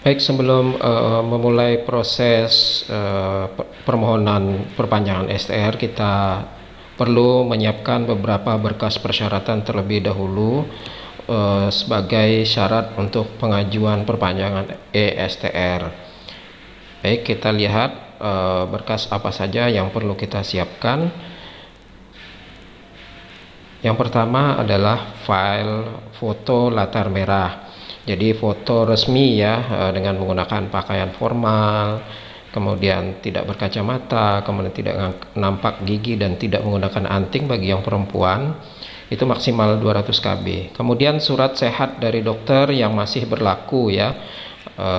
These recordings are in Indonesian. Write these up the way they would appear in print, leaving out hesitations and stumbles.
Baik, sebelum memulai proses permohonan perpanjangan STR, kita perlu menyiapkan beberapa berkas persyaratan terlebih dahulu sebagai syarat untuk pengajuan perpanjangan ESTR. Baik, kita lihat berkas apa saja yang perlu kita siapkan. Yang pertama adalah file foto latar merah. Jadi foto resmi ya, dengan menggunakan pakaian formal, kemudian tidak berkacamata, kemudian tidak nampak gigi dan tidak menggunakan anting bagi yang perempuan, itu maksimal 200 KB. Kemudian surat sehat dari dokter yang masih berlaku ya,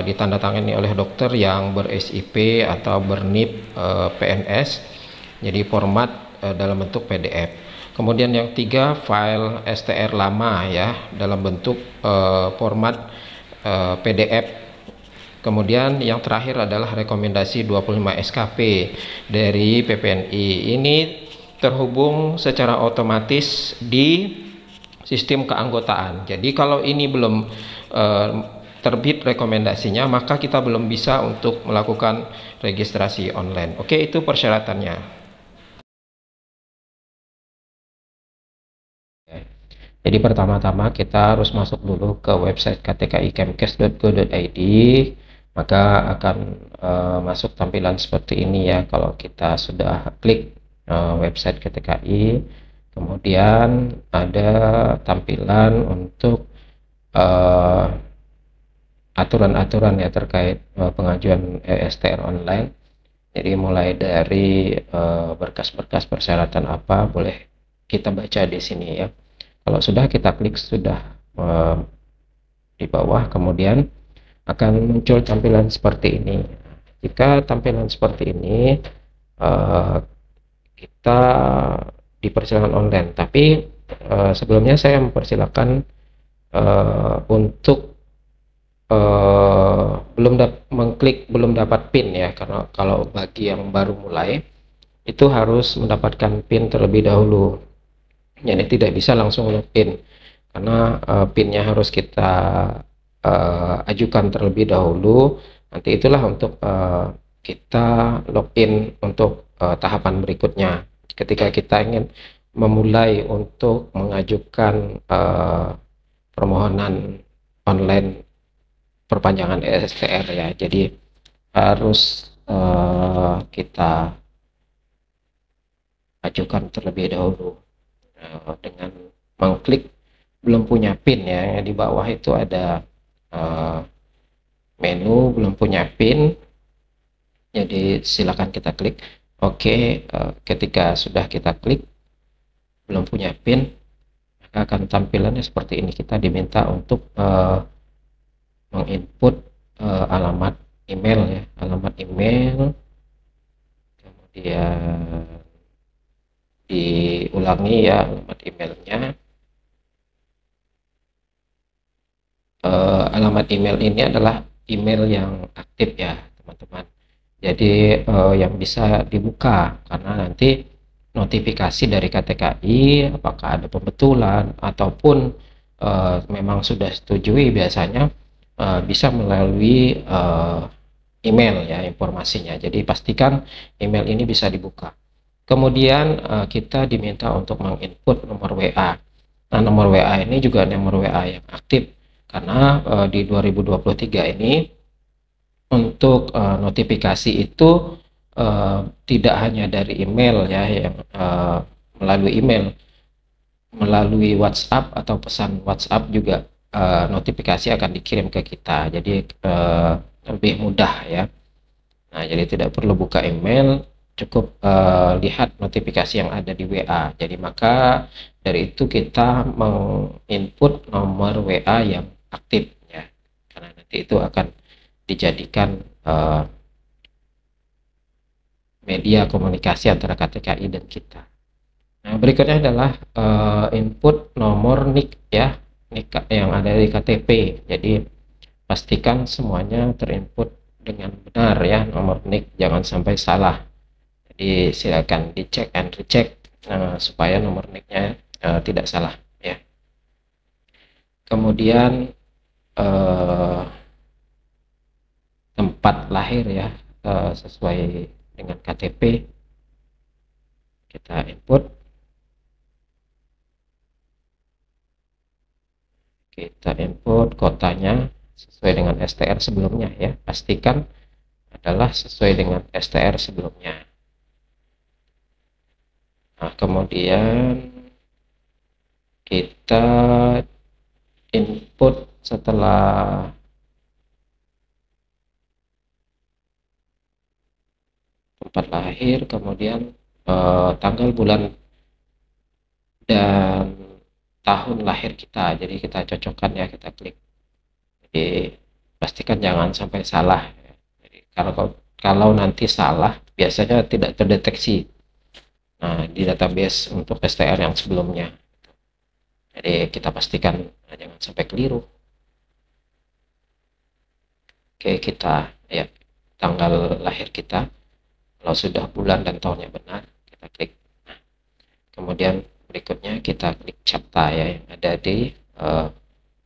ditandatangani oleh dokter yang ber-SIP atau ber-NIP PNS, jadi format dalam bentuk PDF. Kemudian yang tiga, file STR lama ya, dalam bentuk format PDF. Kemudian yang terakhir adalah rekomendasi 25 SKP dari PPNI. Ini terhubung secara otomatis di sistem keanggotaan. Jadi kalau ini belum terbit rekomendasinya, maka kita belum bisa untuk melakukan registrasi online. Oke, itu persyaratannya. Jadi pertama-tama kita harus masuk dulu ke website ktkikemkes.go.id, maka akan masuk tampilan seperti ini ya. Kalau kita sudah klik website KTKI, kemudian ada tampilan untuk aturan-aturan ya terkait pengajuan ESTR online. Jadi mulai dari berkas-berkas persyaratan apa boleh kita baca di sini ya. Kalau sudah, kita klik sudah di bawah, kemudian akan muncul tampilan seperti ini. Jika tampilan seperti ini, kita dipersilakan online, tapi sebelumnya saya mempersilakan untuk belum dapat PIN ya, karena kalau bagi yang baru mulai itu harus mendapatkan PIN terlebih dahulu. Jadi tidak bisa langsung login, karena PIN-nya harus kita ajukan terlebih dahulu. Nanti itulah untuk kita login untuk tahapan berikutnya. Ketika kita ingin memulai untuk mengajukan permohonan online perpanjangan ESTR ya, jadi harus kita ajukan terlebih dahulu dengan mengklik belum punya PIN ya. Di bawah itu ada menu belum punya PIN, jadi silakan kita klik oke. Ketika sudah kita klik belum punya PIN, maka akan tampilannya seperti ini. Kita diminta untuk menginput alamat email ya, alamat email, kemudian diulangi ya alamat emailnya. Alamat email ini adalah email yang aktif ya teman-teman, jadi yang bisa dibuka, karena nanti notifikasi dari KTKI apakah ada pembetulan ataupun memang sudah setujui, biasanya bisa melalui email ya informasinya. Jadi pastikan email ini bisa dibuka. Kemudian kita diminta untuk menginput nomor WA. Nah, nomor WA ini juga nomor WA yang aktif, karena di 2023 ini untuk notifikasi itu tidak hanya dari email ya, yang melalui email, melalui WhatsApp atau pesan WhatsApp juga notifikasi akan dikirim ke kita. Jadi lebih mudah ya. Nah, jadi tidak perlu buka email, cukup lihat notifikasi yang ada di WA. Jadi maka dari itu kita menginput nomor WA yang aktif ya, karena nanti itu akan dijadikan media komunikasi antara KTKI dan kita. Nah, berikutnya adalah input nomor NIK ya, NIK yang ada di KTP. Jadi pastikan semuanya terinput dengan benar ya, nomor NIK jangan sampai salah. Jadi silakan dicek and recheck supaya nomor NIK-nya tidak salah ya. Kemudian tempat lahir ya, sesuai dengan KTP. Kita input, kotanya sesuai dengan STR sebelumnya ya, pastikan adalah sesuai dengan STR sebelumnya. Nah, kemudian kita input setelah tempat lahir, kemudian tanggal, bulan, dan tahun lahir kita. Jadi kita cocokkan ya, kita klik. Jadi pastikan jangan sampai salah. Jadi kalau nanti salah, biasanya tidak terdeteksi di database untuk STR yang sebelumnya. Jadi kita pastikan jangan sampai keliru. Oke, kita ya, tanggal lahir kita, kalau sudah bulan dan tahunnya benar, kita klik. Nah, kemudian berikutnya kita klik CAPTCHA ya, yang ada di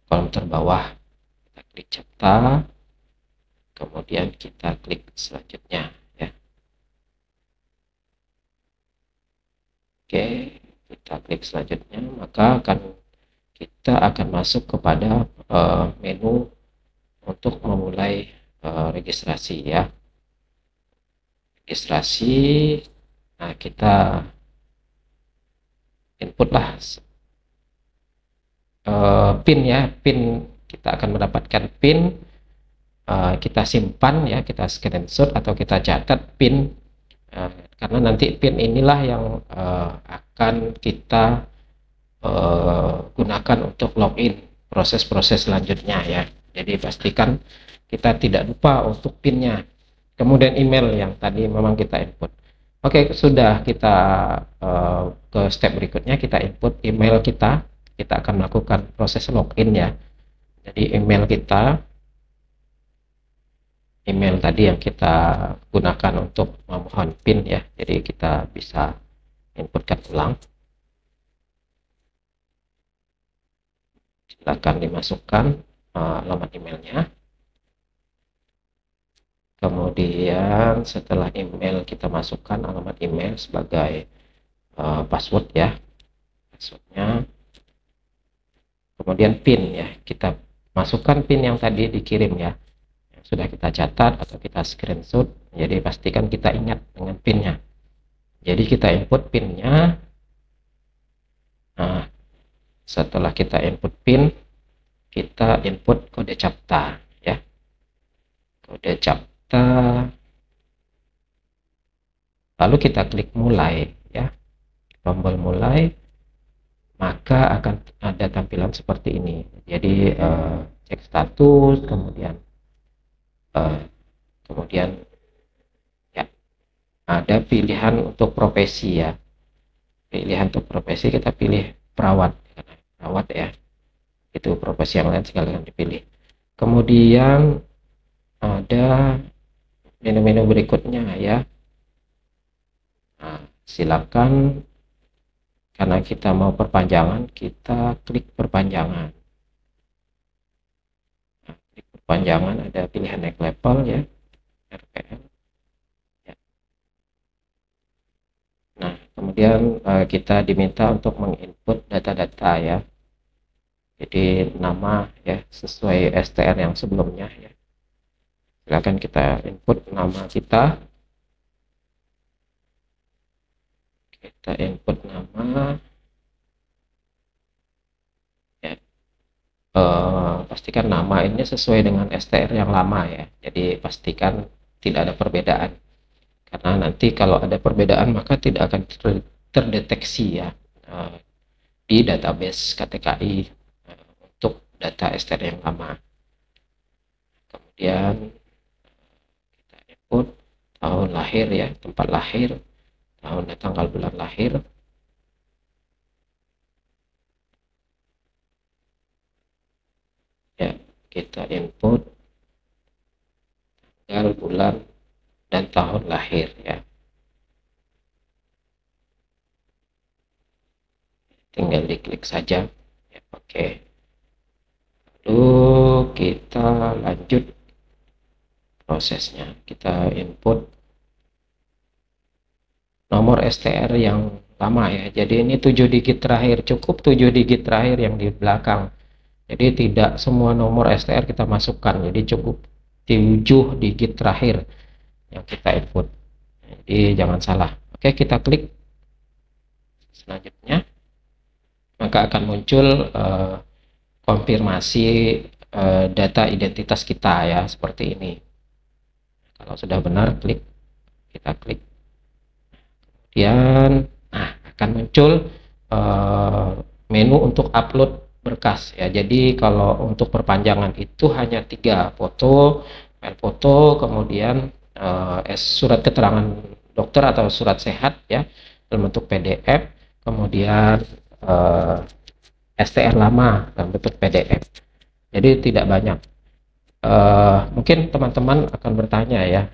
kolom terbawah. Kita klik CAPTCHA, kemudian kita klik selanjutnya ya. Oke, kita klik selanjutnya, maka kita akan masuk kepada menu untuk memulai registrasi ya. Registrasi, nah kita inputlah PIN ya, PIN, kita akan mendapatkan PIN, kita simpan ya, kita screenshot atau kita catat PIN, karena nanti PIN inilah yang akan kita gunakan untuk login proses-proses selanjutnya ya. Jadi pastikan kita tidak lupa untuk PIN-nya. Kemudian email yang tadi memang kita input. Oke, sudah kita ke step berikutnya, kita input email kita. Kita akan melakukan proses login ya. Jadi email kita, email tadi yang kita gunakan untuk memohon PIN ya. Jadi kita bisa inputkan ulang. Silakan dimasukkan alamat emailnya. Kemudian setelah email kita masukkan alamat email sebagai password ya, passwordnya. Kemudian PIN ya, kita masukkan PIN yang tadi dikirim ya, yang sudah kita catat atau kita screenshot. Jadi pastikan kita ingat dengan PIN-nya. Jadi kita input PIN-nya. Nah, setelah kita input PIN, kita input kode CAPTCHA ya, kode CAPTCHA, lalu kita klik mulai ya, tombol mulai, maka akan ada tampilan seperti ini. Jadi cek status, kemudian ya, ada pilihan untuk profesi ya, pilihan untuk profesi kita pilih perawat ya, itu profesi yang lain sekalian dipilih. Kemudian ada menu-menu berikutnya ya. Nah, silakan, karena kita mau perpanjangan, kita klik perpanjangan. Nah, klik perpanjangan, ada pilihan naik level ya, RPL ya. Nah, kemudian kita diminta untuk menginput data-data ya. Jadi nama ya, sesuai STR yang sebelumnya ya. Silakan kita input nama kita. Kita input nama ya. Pastikan nama ini sesuai dengan STR yang lama ya. Jadi pastikan tidak ada perbedaan. Karena nanti kalau ada perbedaan maka tidak akan terdeteksi ya di database KTKI untuk data STR yang lama. Kemudian kita input tahun lahir ya, tempat lahir, tahun dan tanggal bulan lahir. Ya, kita input tanggal, bulan, dan tahun lahir ya. Tinggal diklik saja ya, oke. Lalu kita lanjut prosesnya. Kita input nomor STR yang lama ya. Jadi ini 7 digit terakhir, cukup 7 digit terakhir yang di belakang. Jadi tidak semua nomor STR kita masukkan. Jadi cukup 7 digit terakhir yang kita input. Jadi jangan salah. Oke, kita klik selanjutnya, maka akan muncul konfirmasi data identitas kita ya, seperti ini. Kalau sudah benar, kita klik. Kemudian akan muncul menu untuk upload berkas ya. Jadi kalau untuk perpanjangan itu hanya 3, foto, file foto, kemudian surat keterangan dokter atau surat sehat ya dalam bentuk PDF, kemudian STR lama dalam bentuk PDF. Jadi tidak banyak. Mungkin teman-teman akan bertanya ya,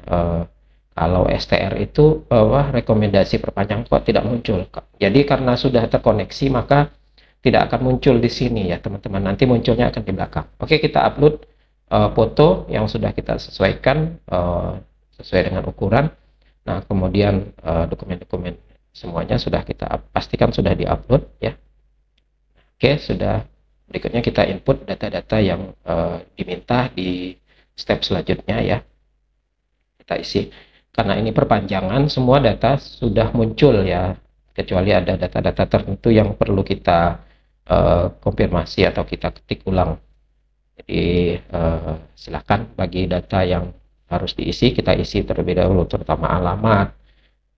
kalau STR itu rekomendasi perpanjangan kok tidak muncul. Jadi karena sudah terkoneksi maka tidak akan muncul di sini ya teman-teman, nanti munculnya akan di belakang. Oke, kita upload foto yang sudah kita sesuaikan sesuai dengan ukuran. Nah, kemudian dokumen-dokumen semuanya sudah kita pastikan sudah diupload ya. Oke, sudah. Berikutnya kita input data-data yang diminta di step selanjutnya ya. Kita isi. Karena ini perpanjangan, semua data sudah muncul ya, kecuali ada data-data tertentu yang perlu kita konfirmasi atau kita ketik ulang. Jadi silakan bagi data yang harus diisi, kita isi terlebih dahulu, terutama alamat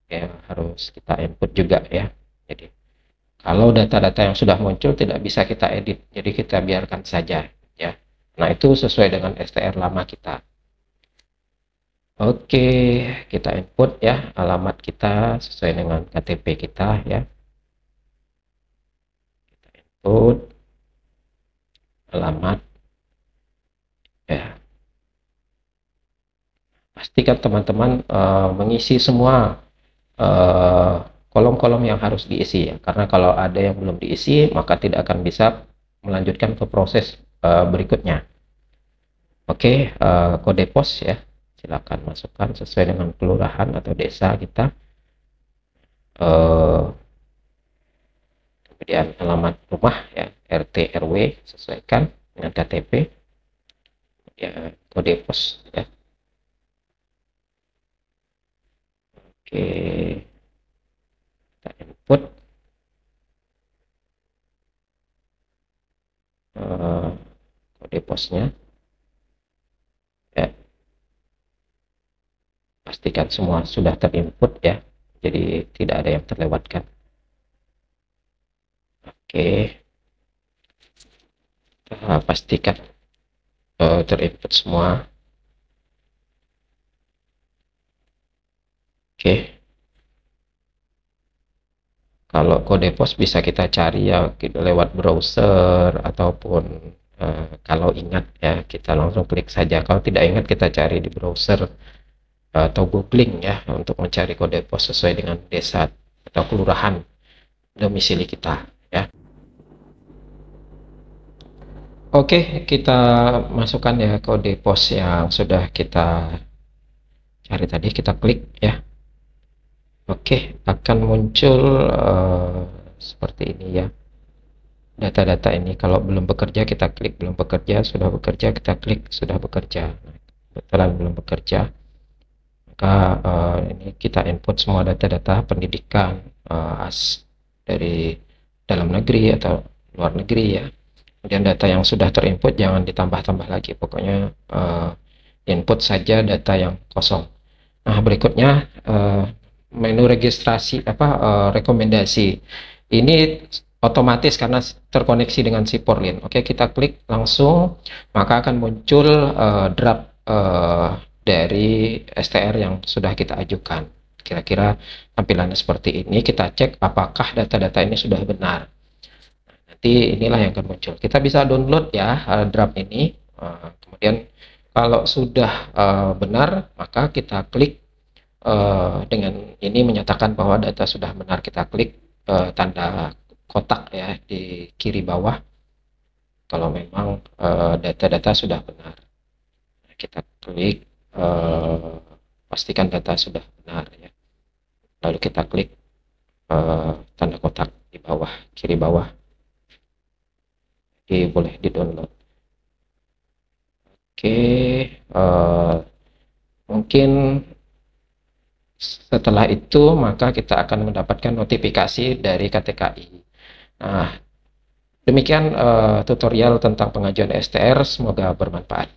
ya harus kita input juga ya. Jadi kalau data-data yang sudah muncul tidak bisa kita edit, jadi kita biarkan saja ya. Nah, itu sesuai dengan STR lama kita. Oke, kita input ya alamat kita sesuai dengan KTP kita ya. Kita input alamat ya. Pastikan teman-teman mengisi semua kolom-kolom yang harus diisi ya. Karena kalau ada yang belum diisi maka tidak akan bisa melanjutkan ke proses berikutnya. Oke, kode pos ya. Silakan masukkan sesuai dengan kelurahan atau desa kita. Kemudian alamat rumah ya, RT RW sesuaikan dengan KTP. Ya, kode pos ya. Oke, kita input kode posnya ya. Pastikan semua sudah terinput ya, jadi tidak ada yang terlewatkan. Oke, kita pastikan terinput semua. Oke, kalau kode pos bisa kita cari ya lewat browser ataupun kalau ingat ya kita langsung klik saja. Kalau tidak ingat kita cari di browser atau googling ya untuk mencari kode pos sesuai dengan desa atau kelurahan domisili kita ya. Oke, kita masukkan ya kode pos yang sudah kita cari tadi, kita klik ya. Oke, akan muncul seperti ini ya. Data-data ini kalau belum bekerja kita klik belum bekerja, sudah bekerja kita klik sudah bekerja. Kebetulan belum bekerja, maka ini kita input semua data-data pendidikan dari dalam negeri atau luar negeri ya. Kemudian data yang sudah terinput jangan ditambah-tambah lagi, pokoknya input saja data yang kosong. Nah, berikutnya menu registrasi rekomendasi ini otomatis karena terkoneksi dengan si Porlin. Oke, kita klik langsung maka akan muncul draft dari STR yang sudah kita ajukan. Kira-kira tampilannya seperti ini. Kita cek apakah data-data ini sudah benar. Nanti inilah yang akan muncul. Kita bisa download ya draft ini. Kemudian kalau sudah benar maka kita klik dengan ini menyatakan bahwa data sudah benar. Kita klik tanda kotak ya di kiri bawah kalau memang data-data sudah benar. Kita klik eh, pastikan data sudah benar ya. Lalu kita klik tanda kotak di bawah, kiri bawah, jadi boleh di download. Oke, mungkin setelah itu maka kita akan mendapatkan notifikasi dari KTKI. Nah, demikian tutorial tentang pengajuan STR, semoga bermanfaat.